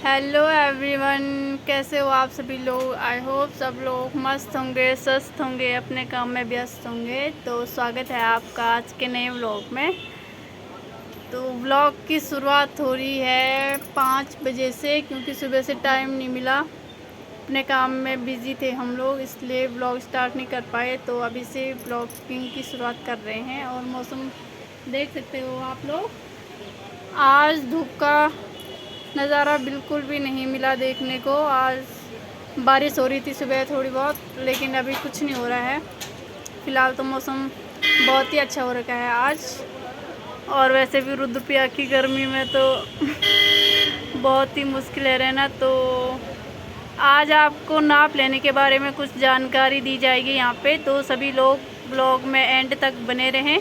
Hello everyone, कैसे हो आप सभी लोग। आई होप सब लोग मस्त होंगे, स्वस्थ होंगे, अपने काम में व्यस्त होंगे। तो स्वागत है आपका आज के नए व्लॉग में। तो व्लॉग की शुरुआत हो रही है 5 बजे से, क्योंकि सुबह से टाइम नहीं मिला, अपने काम में बिज़ी थे हम लोग, इसलिए व्लॉग स्टार्ट नहीं कर पाए। तो अभी से व्लॉगिंग की शुरुआत कर रहे हैं। और मौसम देख सकते हो आप लोग, आज धूप का नज़ारा बिल्कुल भी नहीं मिला देखने को। आज बारिश हो रही थी सुबह थोड़ी बहुत, लेकिन अभी कुछ नहीं हो रहा है। फ़िलहाल तो मौसम बहुत ही अच्छा हो रखा है आज। और वैसे भी रुद्रप्रयाग की गर्मी में तो बहुत ही मुश्किल है रहना। तो आज आपको नाप लेने के बारे में कुछ जानकारी दी जाएगी यहाँ पे, तो सभी लोग ब्लॉग में एंड तक बने रहें।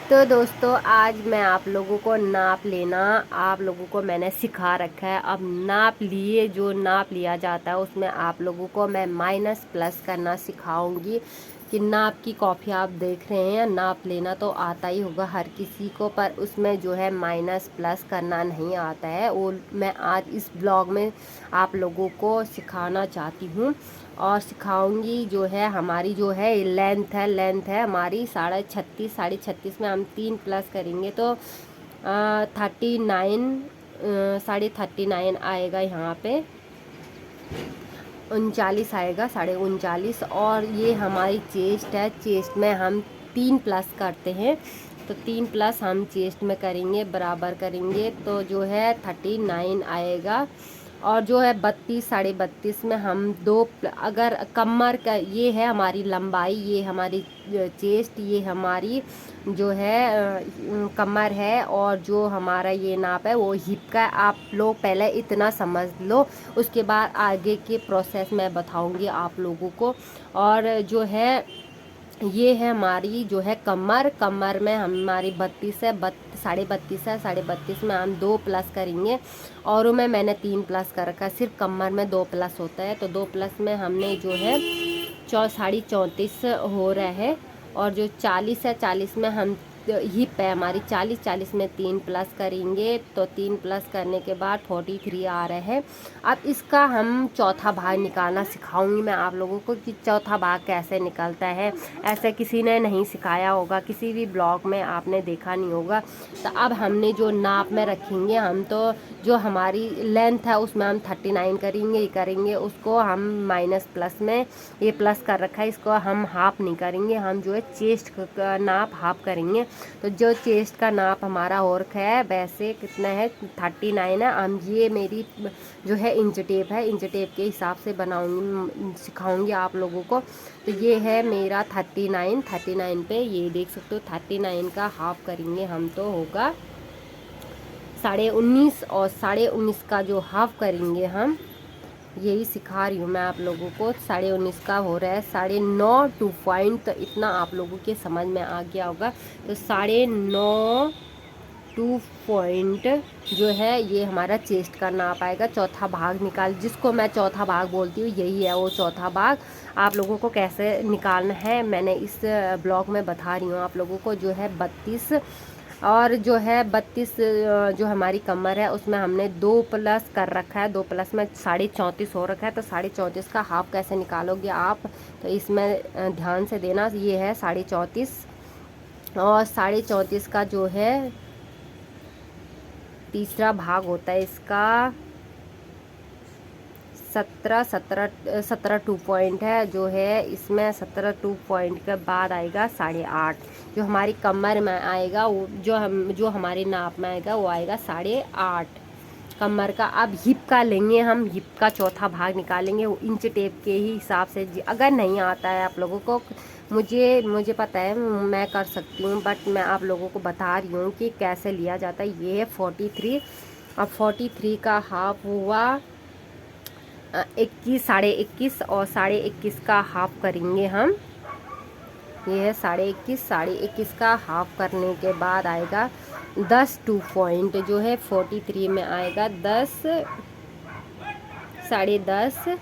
तो दोस्तों, आज मैं आप लोगों को नाप लेना आप लोगों को मैंने सिखा रखा है। अब नाप लिए जो नाप लिया जाता है उसमें आप लोगों को मैं माइनस प्लस करना सिखाऊंगी। कि नाप की कॉपी आप देख रहे हैं, नाप लेना तो आता ही होगा हर किसी को, पर उसमें जो है माइनस प्लस करना नहीं आता है। वो मैं आज इस ब्लॉग में आप लोगों को सिखाना चाहती हूँ और सिखाऊंगी। जो है हमारी जो है लेंथ है हमारी 36.5। 36.5 में हम 3 प्लस करेंगे तो 39 39.5 आएगा। यहाँ पे 39 आएगा, 39.5। और ये हमारी चेस्ट है, चेस्ट में हम 3 प्लस करते हैं, तो 3 प्लस हम चेस्ट में करेंगे, बराबर करेंगे तो जो है 39 आएगा। और जो है 32 32.5 में हम 2 अगर कमर का, ये है हमारी लंबाई, ये हमारी चेस्ट, ये हमारी जो है कमर है। और जो हमारा ये नाप है वो हिप का। आप लोग पहले इतना समझ लो, उसके बाद आगे के प्रोसेस मैं बताऊंगी आप लोगों को। और जो है ये है हमारी जो है कमर, कमर में हमारी 32 है, 32.5 है। 32.5 में हम 2 प्लस करेंगे, और में मैंने 3 प्लस कर रखा है। सिर्फ कमर में 2 प्लस होता है, तो 2 प्लस में हमने जो है 34.5 हो रहा है। और जो 40 है, 40 में हम हिप है हमारी 40 में 3 प्लस करेंगे, तो 3 प्लस करने के बाद 43 आ रहा है। अब इसका हम चौथा भाग निकालना सिखाऊंगी मैं आप लोगों को कि चौथा भाग कैसे निकलता है। ऐसे किसी ने नहीं सिखाया होगा, किसी भी ब्लॉग में आपने देखा नहीं होगा। तो अब हमने जो नाप में रखेंगे, हम तो जो हमारी लेंथ है उसमें हम 39 करेंगे, उसको हम माइनस प्लस में, ये प्लस कर रखा है, इसको हम हाफ नहीं करेंगे, हम जो है चेस्ट का नाप हाफ करेंगे। तो जो चेस्ट का नाप हमारा हो रखा है वैसे कितना है 39 है। हम ये मेरी जो है इंच टेप है, इंच टेप के हिसाब से बनाऊंगी, सिखाऊंगी आप लोगों को। तो ये है मेरा 39 पे ये देख सकते हो 39 का हाफ करेंगे हम, तो होगा 19.5। और 19.5 का जो हाफ करेंगे हम, यही सिखा रही हूँ मैं आप लोगों को। 19.5 का हो रहा है 9.5 2 पॉइंट, तो इतना आप लोगों के समझ में आ गया होगा। तो 9.5 2 पॉइंट जो है ये हमारा चेस्ट का नाप आएगा। चौथा भाग निकाल, जिसको मैं चौथा भाग बोलती हूँ, यही है वो चौथा भाग। आप लोगों को कैसे निकालना है मैंने इस ब्लॉग में बता रही हूँ आप लोगों को। जो है 32, और जो है 32 जो हमारी कमर है उसमें हमने 2 प्लस कर रखा है, 2 प्लस में 34.5 हो रखा है। तो 34.5 का हाफ कैसे निकालोगे आप, तो इसमें ध्यान से देना। ये है 34.5, और 34.5 का जो है तीसरा भाग होता है इसका 17 2 पॉइंट है। जो है इसमें 17 2 पॉइंट के बाद आएगा 8.5, जो हमारी कमर में आएगा, वो जो हमारे नाप में आएगा वो आएगा 8.5 कमर का। अब हिप का लेंगे हम, हिप का चौथा भाग निकालेंगे, वो इंच टेप के ही हिसाब से। अगर नहीं आता है आप लोगों को, मुझे पता है मैं कर सकती हूँ, बट मैं आप लोगों को बता रही हूँ कि कैसे लिया जाता है। ये है 43। अब 43 का हाफ हुआ 21, 21.5, और 21.5 का हाफ करेंगे हम। ये है 21.5 का हाफ करने के बाद आएगा 10 2 पॉइंट, जो है 43 में आएगा 10 10.5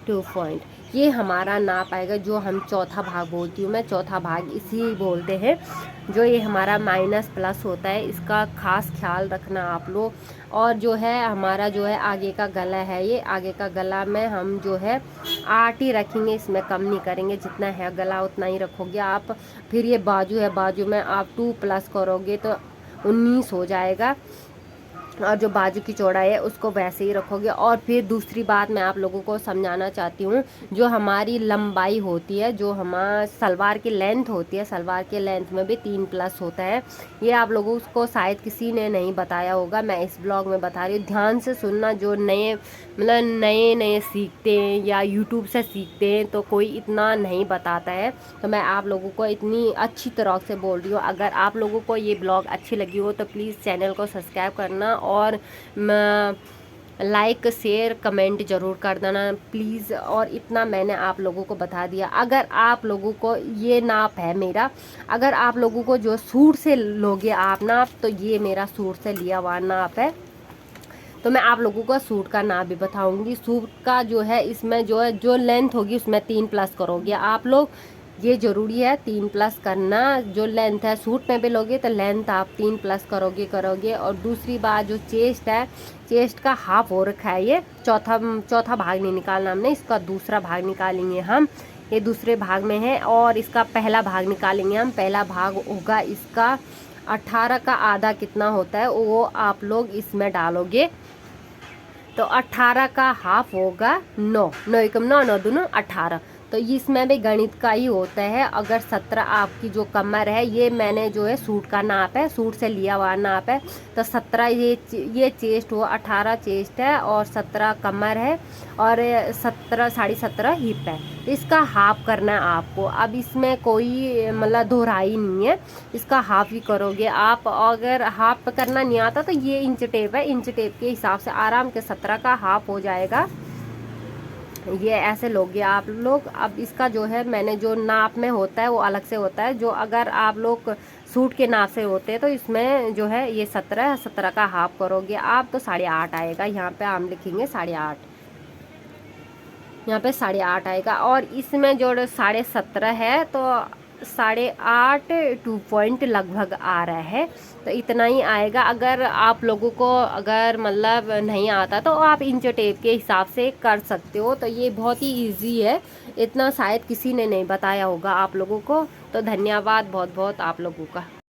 2 पॉइंट। ये हमारा नाप आएगा, जो हम चौथा भाग बोलती हूँ मैं, चौथा भाग इसी बोलते हैं। जो ये हमारा माइनस प्लस होता है, इसका खास ख्याल रखना आप लोग। और जो है हमारा जो है आगे का गला है, ये आगे का गला में हम जो है 8 ही रखेंगे, इसमें कम नहीं करेंगे, जितना है गला उतना ही रखोगे आप। फिर ये बाजू है, बाजू में आप 2 प्लस करोगे तो 19 हो जाएगा, और जो बाजू की चौड़ाई है उसको वैसे ही रखोगे। और फिर दूसरी बात मैं आप लोगों को समझाना चाहती हूँ, जो हमारी लंबाई होती है, जो हमारा सलवार की लेंथ होती है, सलवार के लेंथ में भी 3 प्लस होता है। ये आप लोगों को शायद किसी ने नहीं बताया होगा, मैं इस ब्लॉग में बता रही हूँ, ध्यान से सुनना। जो नए मतलब नए सीखते हैं या यूट्यूब से सीखते हैं तो कोई इतना नहीं बताता है, तो मैं आप लोगों को इतनी अच्छी तरह से बोल रही हूँ। अगर आप लोगों को ये ब्लॉग अच्छी लगी हो तो प्लीज़ चैनल को सब्सक्राइब करना, और लाइक शेयर कमेंट ज़रूर कर देना प्लीज़। और इतना मैंने आप लोगों को बता दिया। अगर आप लोगों को ये नाप है मेरा, अगर आप लोगों को जो सूट से लोगे आप नाप, तो ये मेरा सूट से लिया हुआ नाप है। तो मैं आप लोगों को सूट का नाप भी बताऊंगी। सूट का जो है इसमें जो है जो लेंथ होगी उसमें 3 प्लस करोगे आप लोग, ये ज़रूरी है 3 प्लस करना। जो लेंथ है सूट में भी लोगे तो लेंथ आप 3 प्लस करोगे। और दूसरी बात जो चेस्ट है, चेस्ट का हाफ हो रखा है, ये चौथा भाग नहीं निकालना हमने, इसका दूसरा भाग निकालेंगे हम। ये दूसरे भाग में है, और इसका पहला भाग निकालेंगे हम। पहला भाग होगा इसका 18 का आधा कितना होता है वो आप लोग इसमें डालोगे, तो 18 का हाफ होगा 9, 9 एकम 9, 9 दूनो 18। तो इसमें भी गणित का ही होता है। अगर 17 आपकी जो कमर है, ये मैंने जो है सूट का नाप है, सूट से लिया हुआ नाप है, तो 17 ये चेस्ट हुआ, 18 चेस्ट है और 17 कमर है, और 17 17.5 हिप है। इसका हाफ करना है आपको। अब इसमें कोई मतलब दोहराई नहीं है, इसका हाफ ही करोगे आप। अगर हाफ करना नहीं आता तो ये इंच टेप है, इंच टेप के हिसाब से आराम के 17 का हाफ हो जाएगा। ये ऐसे लोगे आप लोग। अब इसका जो है मैंने जो नाप में होता है वो अलग से होता है, जो अगर आप लोग सूट के नाप से होते हैं तो इसमें जो है ये 17 का हाफ करोगे आप तो 8.5 आएगा। यहाँ पे हम लिखेंगे 8.5, यहाँ पे 8.5 आएगा। और इसमें जो 17.5 है तो 8.5 2 पॉइंट लगभग आ रहा है, तो इतना ही आएगा। अगर आप लोगों को अगर मतलब नहीं आता तो आप इंच टेप के हिसाब से कर सकते हो। तो ये बहुत ही इजी है, इतना शायद किसी ने नहीं बताया होगा आप लोगों को। तो धन्यवाद बहुत बहुत आप लोगों का।